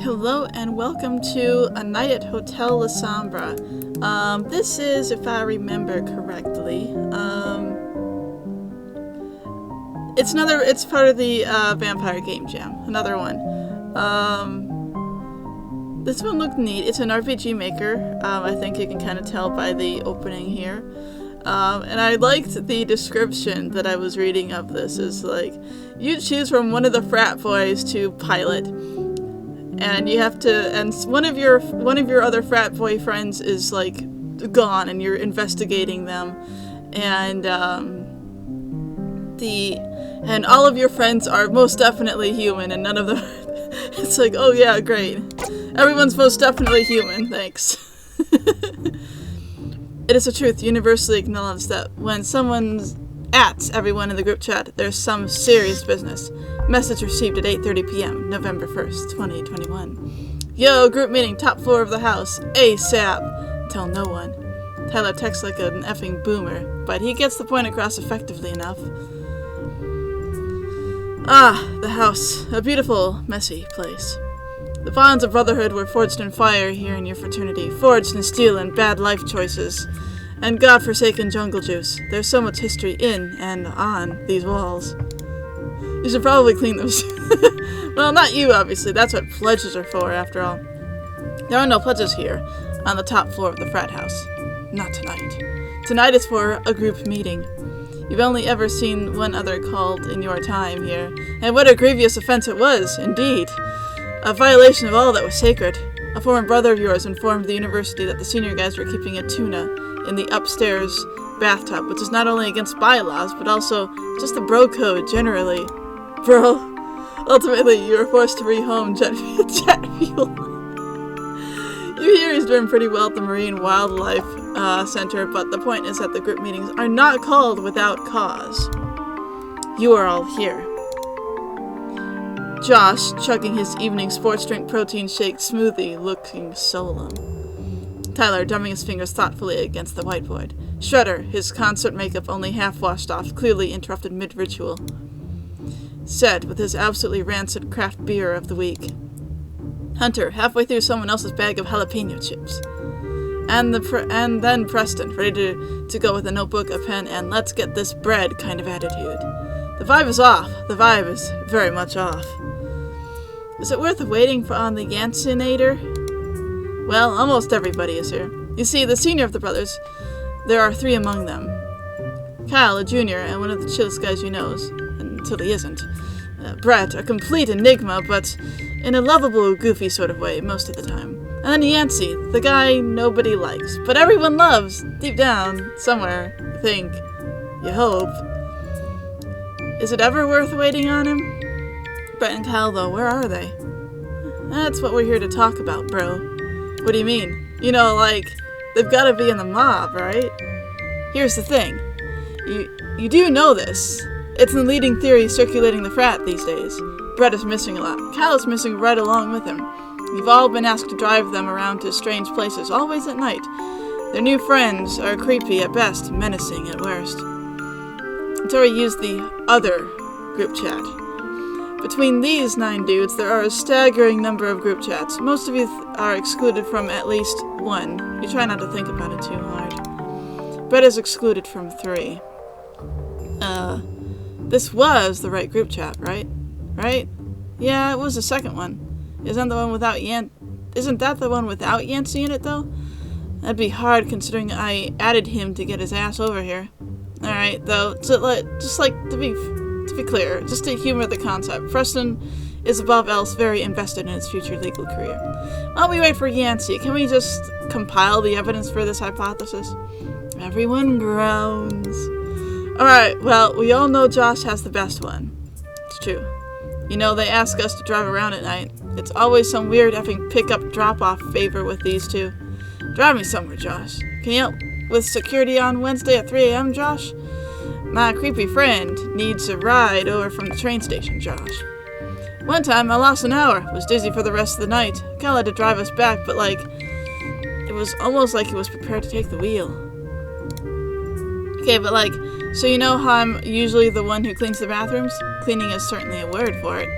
Hello and welcome to A Night at Hotel Lasombra. This is, if I remember correctly, it's part of the Vampire Game Jam, another one. This one looked neat. It's an RPG maker. I think you can kind of tell by the opening here. And I liked the description that I was reading of this. Is like, you choose from one of the frat boys to pilot, and you have to, and one of your other frat boy friends is like gone, and you're investigating them, and all of your friends are most definitely human, and none of them. It's like, oh yeah, great. Everyone's most definitely human, thanks. It is a truth universally acknowledged that when someone's at everyone in the group chat, there's some serious business. Message received at 8:30 p.m., November 1st, 2021. Yo, group meeting, top floor of the house, ASAP. Tell no one. Tyler texts like an effing boomer, but he gets the point across effectively enough. Ah, the house. A beautiful, messy place. The bonds of brotherhood were forged in fire here in your fraternity, forged in steel and bad life choices, and godforsaken jungle juice. There's so much history in and on these walls. You should probably clean those. Well, not you, obviously. That's what pledges are for, after all. There are no pledges here, on the top floor of the frat house. Not tonight. Tonight is for a group meeting. You've only ever seen one other called in your time here, and what a grievous offense it was, indeed. A violation of all that was sacred. A former brother of yours informed the university that the senior guys were keeping a tuna in the upstairs bathtub, which is not only against bylaws, but also just the bro code generally. Bro. Ultimately, you were forced to rehome jet fuel. You hear he's doing pretty well at the Marine Wildlife Center, but the point is that the group meetings are not called without cause. You are all here. Josh, chugging his evening sports drink protein shake smoothie, looking solemn. Tyler, drumming his fingers thoughtfully against the whiteboard. Shredder, his concert makeup only half washed off, clearly interrupted mid-ritual. Said, with his absolutely rancid craft beer of the week. Hunter, halfway through someone else's bag of jalapeno chips. And then Preston, ready to go with a notebook, a pen, and let's get this bread kind of attitude. The vibe is off. The vibe is very much off. Is it worth waiting for on the Yancinator? Well, almost everybody is here. You see, the senior of the brothers, there are three among them. Kyle, a junior, and one of the chillest guys you knows, until he isn't. Brett, a complete enigma, but in a lovable, goofy sort of way most of the time. And then Yancey, the guy nobody likes, but everyone loves, deep down, somewhere, I think. You hope. Is it ever worth waiting on him? Brett and Kyle, though, where are they? That's what we're here to talk about, bro. What do you mean? You know, like, they've gotta be in the mob, right? Here's the thing. You do know this. It's the leading theory circulating the frat these days. Brett is missing a lot. Kyle is missing right along with him. You've all been asked to drive them around to strange places, always at night. Their new friends are creepy at best, menacing at worst. Tori used the other group chat. Between these 9 dudes, there are a staggering number of group chats. Most of you are excluded from at least one. You try not to think about it too hard. Brett is excluded from 3. This was the right group chat, right? Right? Yeah, it was the second one. Isn't that the one without Yancey in it, though? That'd be hard, considering I added him to get his ass over here. Alright, though, to be clear, just to humor the concept, Preston is above else very invested in his future legal career. While we wait for Yancey, can we just compile the evidence for this hypothesis? Everyone groans. Alright, well, we all know Josh has the best one. It's true. You know, they ask us to drive around at night. It's always some weird effing pick-up drop-off favor with these two. Drive me somewhere, Josh. Can you help with security on Wednesday at 3 a.m., Josh? My creepy friend needs a ride over from the train station, Josh. One time, I lost an hour. Was dizzy for the rest of the night. Cal had to drive us back, but it was almost like he was prepared to take the wheel. Okay, but so you know how I'm usually the one who cleans the bathrooms? Cleaning is certainly a word for it.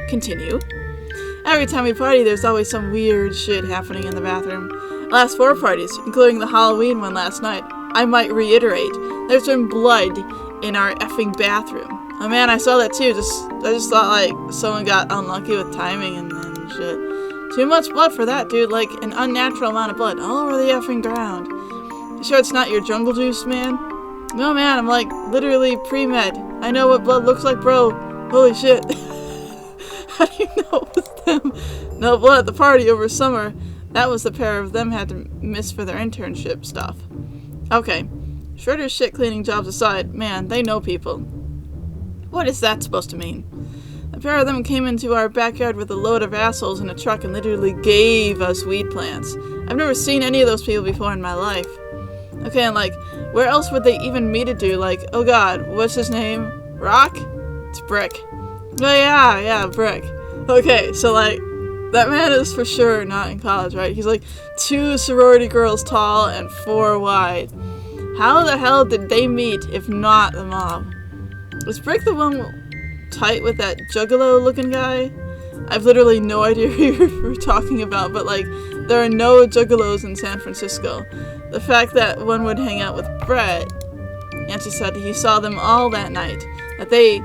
Continue. Every time we party, there's always some weird shit happening in the bathroom. Last 4 parties, including the Halloween one last night. I might reiterate, there's been blood in our effing bathroom. Oh man, I saw that too. I just thought like someone got unlucky with timing and shit. Too much blood for that, dude. Like an unnatural amount of blood all over the effing ground. You sure it's not your jungle juice, man? No, man. I'm like literally pre-med. I know what blood looks like, bro. Holy shit. How do you know it was them? No blood at the party over summer. That was the pair of them had to miss for their internship stuff. Okay. Shredder's shit cleaning jobs aside, man, they know people. What is that supposed to mean? A pair of them came into our backyard with a load of assholes in a truck and literally gave us weed plants. I've never seen any of those people before in my life. Okay, and like, where else would they even meet to do? Like, oh god, what's his name? Rock? It's Brick. Oh yeah, Brick. Okay, so like, that man is for sure not in college, right? He's like 2 sorority girls tall and 4 wide. How the hell did they meet if not the mob? Was Brick the one tight with that juggalo looking guy? I've literally no idea who you're talking about, but like, there are no juggalos in San Francisco. The fact that one would hang out with Brett, Nancy said he saw them all that night, that they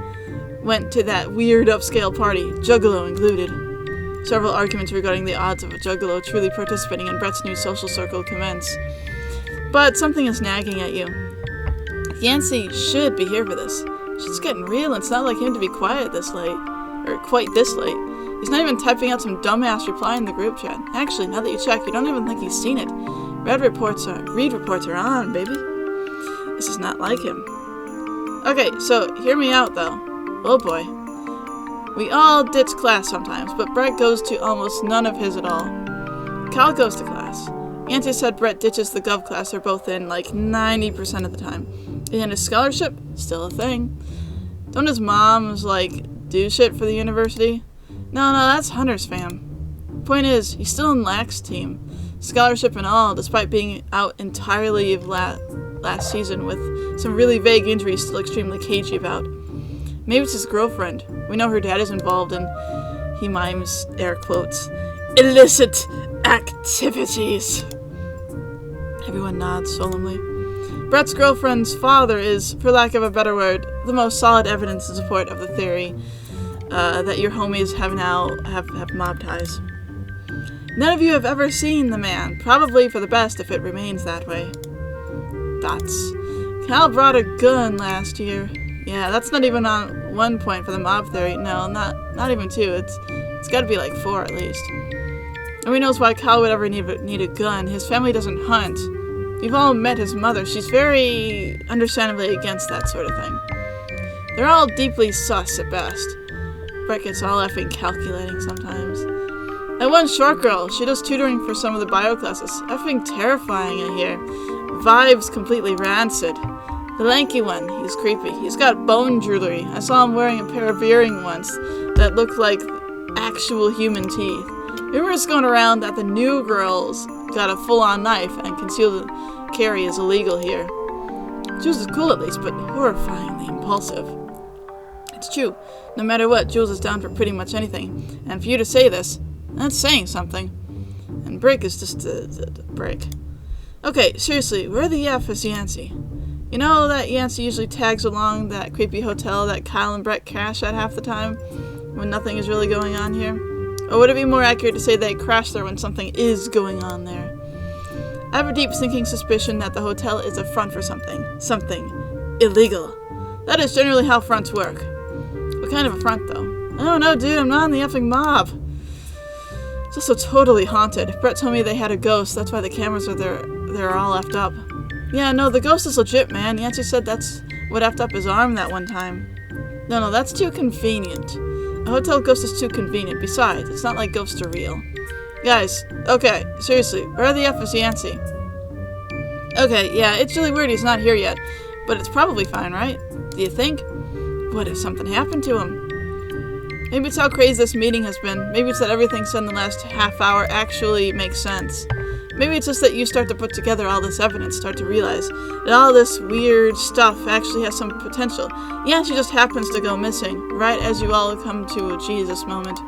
went to that weird upscale party, juggalo included. Several arguments regarding the odds of a juggalo truly participating in Brett's new social circle commence. But something is nagging at you. Yancey should be here for this. Shit's getting real, and it's not like him to be quiet this late. Or quite this late. He's not even typing out some dumbass reply in the group chat. Actually, now that you check, you don't even think he's seen it. Read reports are on, baby. This is not like him. Okay, so hear me out, though. Oh boy. We all ditch class sometimes, but Brett goes to almost none of his at all. Cal goes to class. Yancey said Brett ditches the gov class they're both in like 90% of the time. And his scholarship? Still a thing. Don't his moms, like, do shit for the university? No, that's Hunter's fam. Point is, he's still in LAC's team. Scholarship and all, despite being out entirely of last season with some really vague injuries still extremely cagey about. Maybe it's his girlfriend. We know her dad is involved in, he mimes, air quotes, illicit activities. Everyone nods solemnly. Brett's girlfriend's father is, for lack of a better word, the most solid evidence in support of the theory that your homies have mob ties. None of you have ever seen the man, probably for the best if it remains that way. Thoughts. Cal brought a gun last year. Yeah, that's not even on 1 point for the mob theory. No, not even 2. It's got to be like 4 at least. Nobody knows why Cal would ever need a gun. His family doesn't hunt. You've all met his mother. She's very understandably against that sort of thing. They're all deeply sus at best. Brett gets all effing calculating sometimes. That one short girl, she does tutoring for some of the bio classes. Effing terrifying in here. Vibes completely rancid. The lanky one, he's creepy. He's got bone jewelry. I saw him wearing a pair of earrings once that looked like actual human teeth. Rumors going around that the new girls got a full-on knife and concealed carry is illegal here. Jules is cool at least, but horrifyingly impulsive. It's true. No matter what, Jules is down for pretty much anything. And for you to say this, that's saying something. And Brick is just a Brick. Okay, seriously, where the F is Yancey? You know that Yancey usually tags along that creepy hotel that Kyle and Brett crash at half the time? When nothing is really going on here? Or would it be more accurate to say they crash there when something is going on there? I have a deep sinking suspicion that the hotel is a front for something. Something illegal. That is generally how fronts work. What kind of a front, though? I don't know, dude. I'm not in the effing mob. It's also totally haunted. Brett told me they had a ghost. That's why the cameras are there. They're all effed up. Yeah, no, the ghost is legit, man. Yancey said that's what effed up his arm that one time. No, that's too convenient. A hotel ghost is too convenient. Besides, it's not like ghosts are real. Guys, okay, seriously, where the F is Yancey? Okay, yeah, it's really weird he's not here yet, but it's probably fine, right? Do you think? What if something happened to him? Maybe it's how crazy this meeting has been. Maybe it's that everything said in the last half hour actually makes sense. Maybe it's just that you start to put together all this evidence, start to realize that all this weird stuff actually has some potential. Yancey just happens to go missing, right as you all come to a Jesus moment.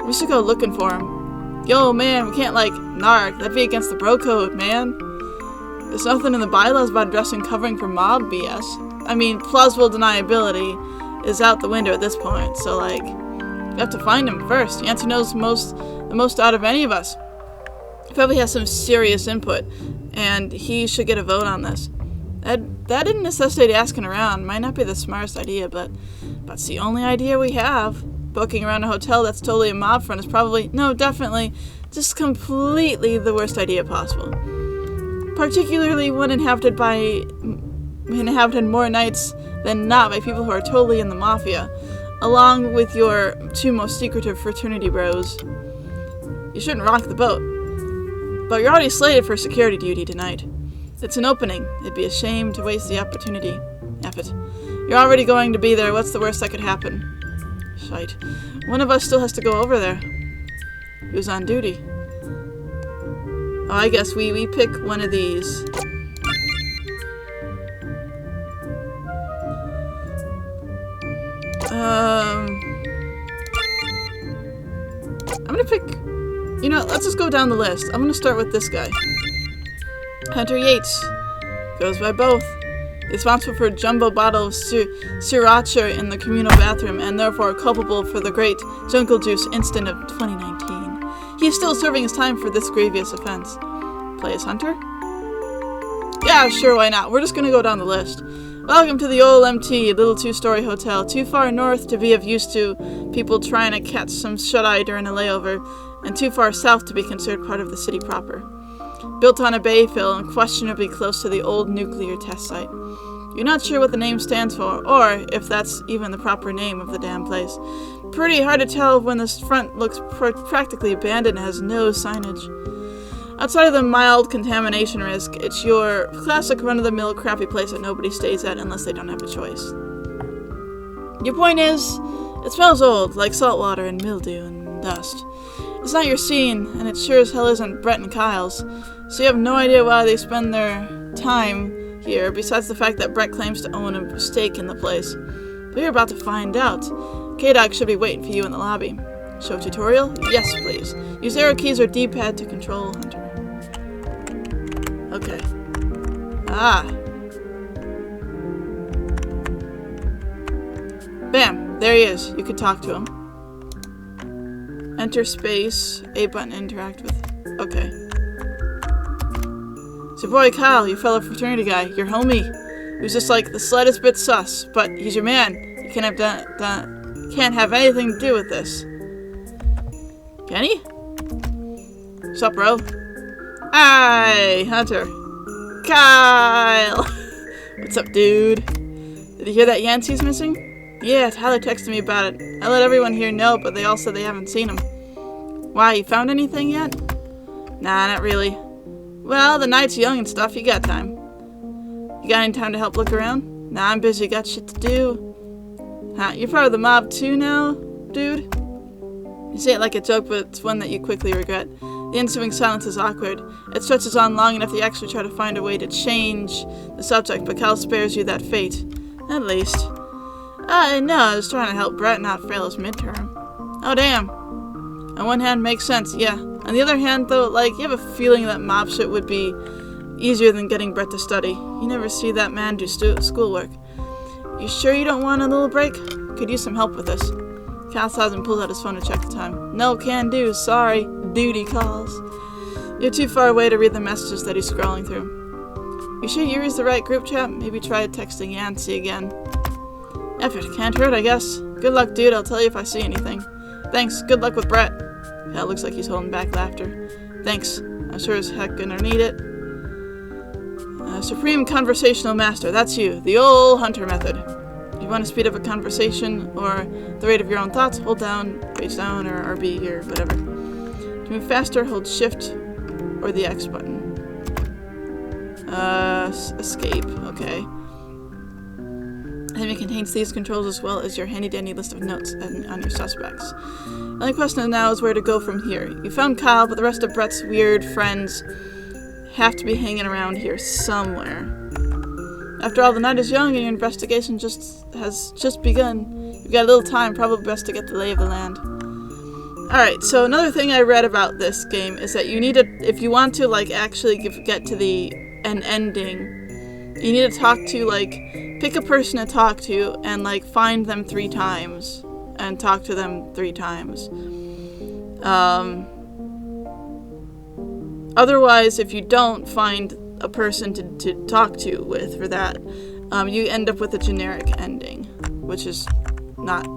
We should go looking for him. Yo, man, we can't, like, narc. That'd be against the bro code, man. There's nothing in the bylaws about dressing covering for mob BS. I mean, plausible deniability is out the window at this point, so, like, we have to find him first. Yancey knows the most out of any of us. He probably has some serious input, and he should get a vote on this. That didn't necessitate asking around. Might not be the smartest idea, but it's the only idea we have. Booking around a hotel that's totally a mob front is probably, no, definitely, just completely the worst idea possible. Particularly when inhabited more nights than not by people who are totally in the mafia, along with your two most secretive fraternity bros. You shouldn't rock the boat. But you're already slated for security duty tonight. It's an opening. It'd be a shame to waste the opportunity. F it. You're already going to be there. What's the worst that could happen? Shite. One of us still has to go over there. Who's on duty? Oh, I guess we pick one of these. I'm gonna pick... You know, let's just go down the list. I'm gonna start with this guy. Hunter Yates. Goes by both. Responsible for a jumbo bottle of sriracha in the communal bathroom and therefore culpable for the great jungle juice incident of 2019. He is still serving his time for this grievous offense. Play as Hunter? Yeah, sure, why not? We're just gonna go down the list. Welcome to the old MT, little two-story hotel, too far north to be of use to people trying to catch some shut-eye during a layover, and too far south to be considered part of the city proper. Built on a bayfill and questionably close to the old nuclear test site. You're not sure what the name stands for, or if that's even the proper name of the damn place. Pretty hard to tell when this front looks practically abandoned and has no signage. Outside of the mild contamination risk, it's your classic run-of-the-mill crappy place that nobody stays at unless they don't have a choice. Your point is, it smells old, like salt water and mildew and dust. It's not your scene, and it sure as hell isn't Brett and Kyle's, so you have no idea why they spend their time here, besides the fact that Brett claims to own a stake in the place. But you're about to find out. K-Dog should be waiting for you in the lobby. Show tutorial? Yes, please. Use arrow keys or D-pad to control Hunter. Okay. Ah. Bam! There he is. You could talk to him. Enter space, A button to interact with. Okay. It's your boy Kyle, your fellow fraternity guy, your homie, who's just like the slightest bit sus, but he's your man. You can't have anything to do with this. Can he? What's up, bro? Hi, Hunter. Kyle! What's up, dude? Did you hear that Yancey's missing? Yeah, Tyler texted me about it. I let everyone here know, but they all said they haven't seen him. Why, you found anything yet? Nah, not really. Well, the night's young and stuff, you got time. You got any time to help look around? Nah, I'm busy, got shit to do. Huh, you're part of the mob too now, dude? You say it like a joke, but it's one that you quickly regret. The ensuing silence is awkward. It stretches on long enough you actually try to find a way to change the subject, but Cal spares you that fate. At least. No, I was trying to help Brett not fail his midterm. Oh, damn. On one hand, makes sense, yeah. On the other hand, though, like, you have a feeling that mob shit would be easier than getting Brett to study. You never see that man do schoolwork. You sure you don't want a little break? Could use some help with this. Cal sighs and pulls out his phone to check the time. No, can do, sorry. Duty calls. You're too far away to read the messages that he's scrolling through. You sure Yuri's the right group chat? Maybe try texting Yancey again. Effort, can't hurt, I guess. Good luck, dude, I'll tell you if I see anything. Thanks, good luck with Brett. Yeah, looks like he's holding back laughter. Thanks, I'm sure as heck gonna need it. Supreme Conversational Master, that's you, the old Hunter method. If you want to speed up a conversation or the rate of your own thoughts, hold down, page down, or RB, or whatever. To move faster, hold Shift or the X button. Escape, okay. Enemy contains these controls as well as your handy-dandy list of notes on your suspects. The only question now is where to go from here. You found Kyle, but the rest of Brett's weird friends have to be hanging around here somewhere. After all, the night is young and your investigation has just begun. You've got a little time, probably best to get the lay of the land. Alright, so another thing I read about this game is that you need to, if you want to, like, actually get to an ending, you need to talk to, like, pick a person to talk to and, like, find them 3 times and talk to them 3 times. Otherwise, if you don't find a person to talk to with for that, you end up with a generic ending, which is not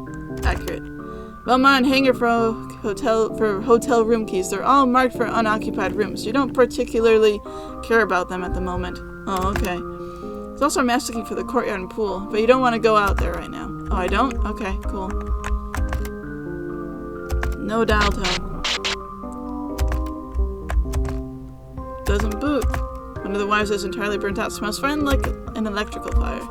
accurate. Belmont hangar for hotel room keys. They're all marked for unoccupied rooms. You don't particularly care about them at the moment. Oh, okay. There's also a master key for the courtyard and pool, but you don't want to go out there right now. Oh, I don't? Okay, cool. No dial tone. Doesn't boot. One of the wires is entirely burnt out. Smells fine like an electrical fire.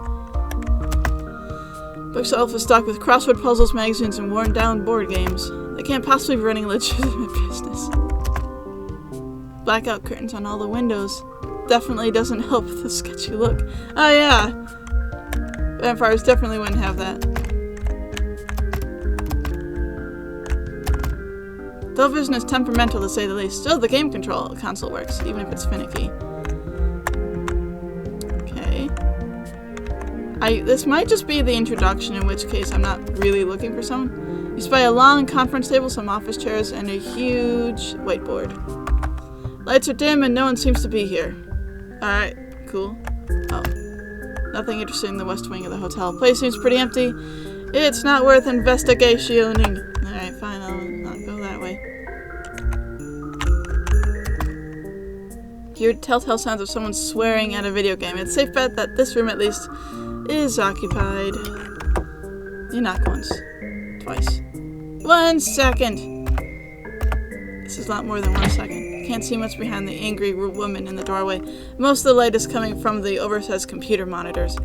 Bookshelf is stocked with crossword puzzles, magazines, and worn-down board games. They can't possibly be running a legitimate business. Blackout curtains on all the windows. Definitely doesn't help with the sketchy look. Oh yeah! Vampires definitely wouldn't have that. Television is temperamental to say the least. Still, the game control console works, even if it's finicky. Okay. This might just be the introduction, in which case I'm not really looking for someone. You spy a long conference table, some office chairs, and a huge whiteboard. Lights are dim and no one seems to be here. Alright, cool. Oh. Nothing interesting in the west wing of the hotel. Place seems pretty empty. It's not worth investigationing. Alright, fine, I'll not go that way. Hear telltale sounds of someone swearing at a video game. It's a safe bet that this room, at least, is occupied. You knock once. Twice. 1 second! This is a lot more than 1 second. Can't see much behind the angry woman in the doorway. Most of the light is coming from the oversized computer monitors.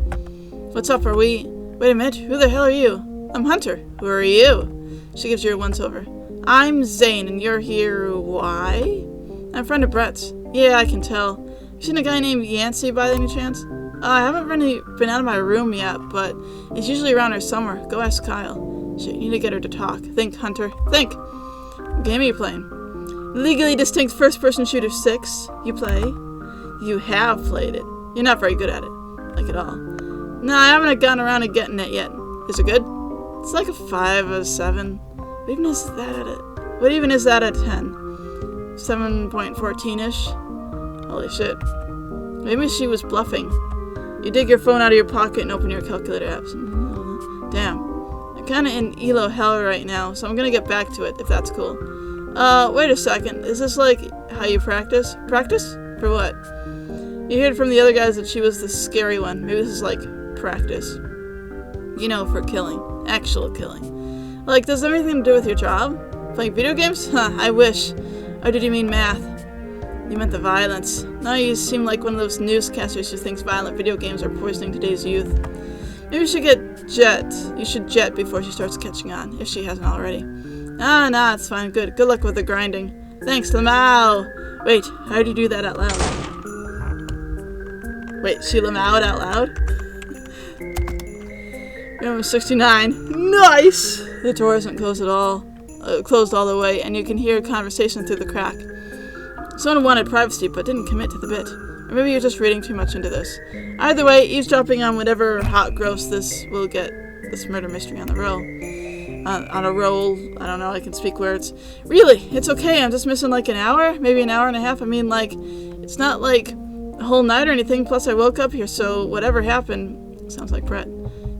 What's up, are we... Wait a minute, who the hell are you? I'm Hunter. Who are you? She gives you a once-over. I'm Zane, and you're here... why? I'm a friend of Brett's. Yeah, I can tell. You seen a guy named Yancey by any chance? I haven't really been out of my room yet, but he's usually around here somewhere. Go ask Kyle. Shit, you need to get her to talk. Think, Hunter. Think! What game are you playing? Legally distinct first-person shooter 6. You play? You have played it. You're not very good at it. Like at all. No, I haven't gotten around to getting it yet. Is it good? It's like a 5 or 7. What even is that at 10? 7.14-ish? Holy shit. Maybe she was bluffing. You dig your phone out of your pocket and open your calculator apps. Damn. I'm kinda in ELO hell right now, so I'm gonna get back to it, if that's cool. Wait a second. Is this like how you practice? Practice? For what? You heard from the other guys that she was the scary one. Maybe this is like practice. You know, for killing. Actual killing. Like, does it have anything to do with your job? Playing video games? Huh, I wish. Or did you mean math? You meant the violence. No, you seem like one of those newscasters who thinks violent video games are poisoning today's youth. Maybe you should get Jet. You should Jet before she starts catching on, if she hasn't already. Nah, it's fine. Good luck with the grinding. Thanks, Lamau! Wait, how did you do that out loud? Wait, she Lamau'd out loud? Room 69. Nice! The door isn't closed at all. Closed all the way, and you can hear a conversation through the crack. Someone wanted privacy, but didn't commit to the bit. Or maybe you're just reading too much into this. Either way, eavesdropping on whatever hot gross this will get this murder mystery on the roll. On a roll. I don't know, I can speak words. Really, it's okay, I'm just missing like an hour? Maybe an hour and a half? I mean, like, it's not like a whole night or anything, plus I woke up here, so whatever happened... Sounds like Brett.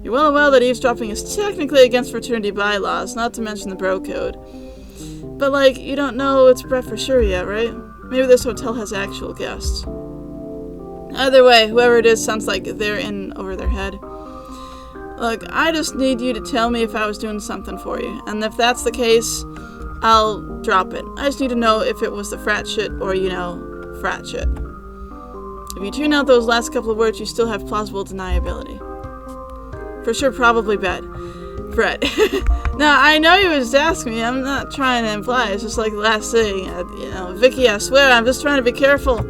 You're well aware that eavesdropping is technically against fraternity bylaws, not to mention the bro code. But, like, you don't know it's Brett for sure yet, right? Maybe this hotel has actual guests. Either way, whoever it is sounds like they're in over their head. Look, I just need you to tell me if I was doing something for you. And if that's the case, I'll drop it. I just need to know if it was the frat shit or, you know, frat shit. If you tune out those last couple of words, you still have plausible deniability. For sure, probably bad. Fred. Now, I know you was asking me. I'm not trying to imply. It's just like the last thing. You know, Vicky, I swear, I'm just trying to be careful.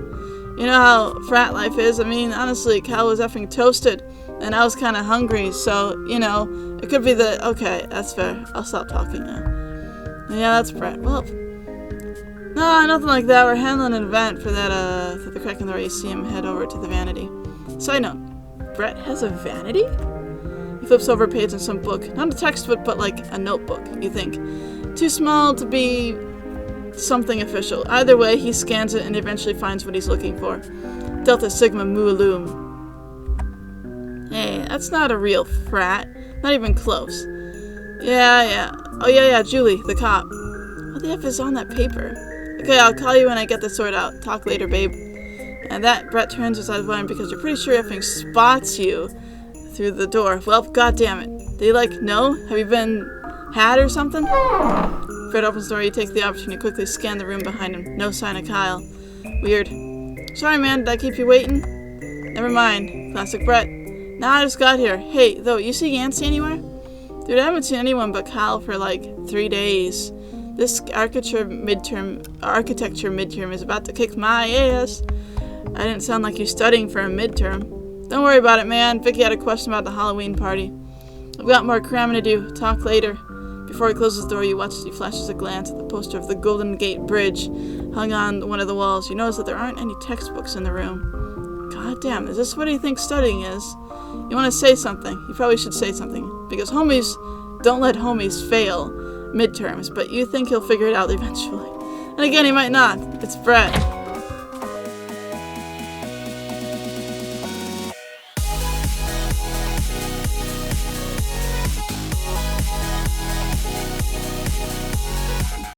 You know how frat life is. I mean, honestly, Kyle was effing toasted. And I was kind of hungry, so, you know, it could be the... Okay, that's fair. I'll stop talking now. Yeah, that's Brett. Well, no, nothing like that. We're handling an event for that, for the crack in the door. You see him head over to the vanity. Side note, Brett has a vanity? He flips over a page in some book. Not a textbook, but like a notebook, you think. Too small to be something official. Either way, he scans it and eventually finds what he's looking for. Delta Sigma Mu Illum. Hey, that's not a real frat. Not even close. Yeah. Oh, yeah, Julie, the cop. What the F is on that paper? Okay, I'll call you when I get this sorted out. Talk later, babe. And that, Brett turns his eyes wide because you're pretty sure effing spots you through the door. Well, goddammit. They know? Have you been had or something? Brett opens the door. You take the opportunity to quickly scan the room behind him. No sign of Kyle. Weird. Sorry, man. Did I keep you waiting? Never mind. Classic Brett. Now I just got here. Hey, though, you see Yancey anywhere? Dude, I haven't seen anyone but Kyle for 3 days. This architecture midterm is about to kick my ass. I didn't sound like you're studying for a midterm. Don't worry about it, man. Vicky had a question about the Halloween party. I've got more cramming to do. Talk later. Before he closes the door, you watch as he flashes a glance at the poster of the Golden Gate Bridge hung on one of the walls. You notice that there aren't any textbooks in the room. God damn, is this what he thinks studying is? You want to say something. You probably should say something. Because homies don't let homies fail midterms, but you think he'll figure it out eventually. And again, he might not. It's Brett.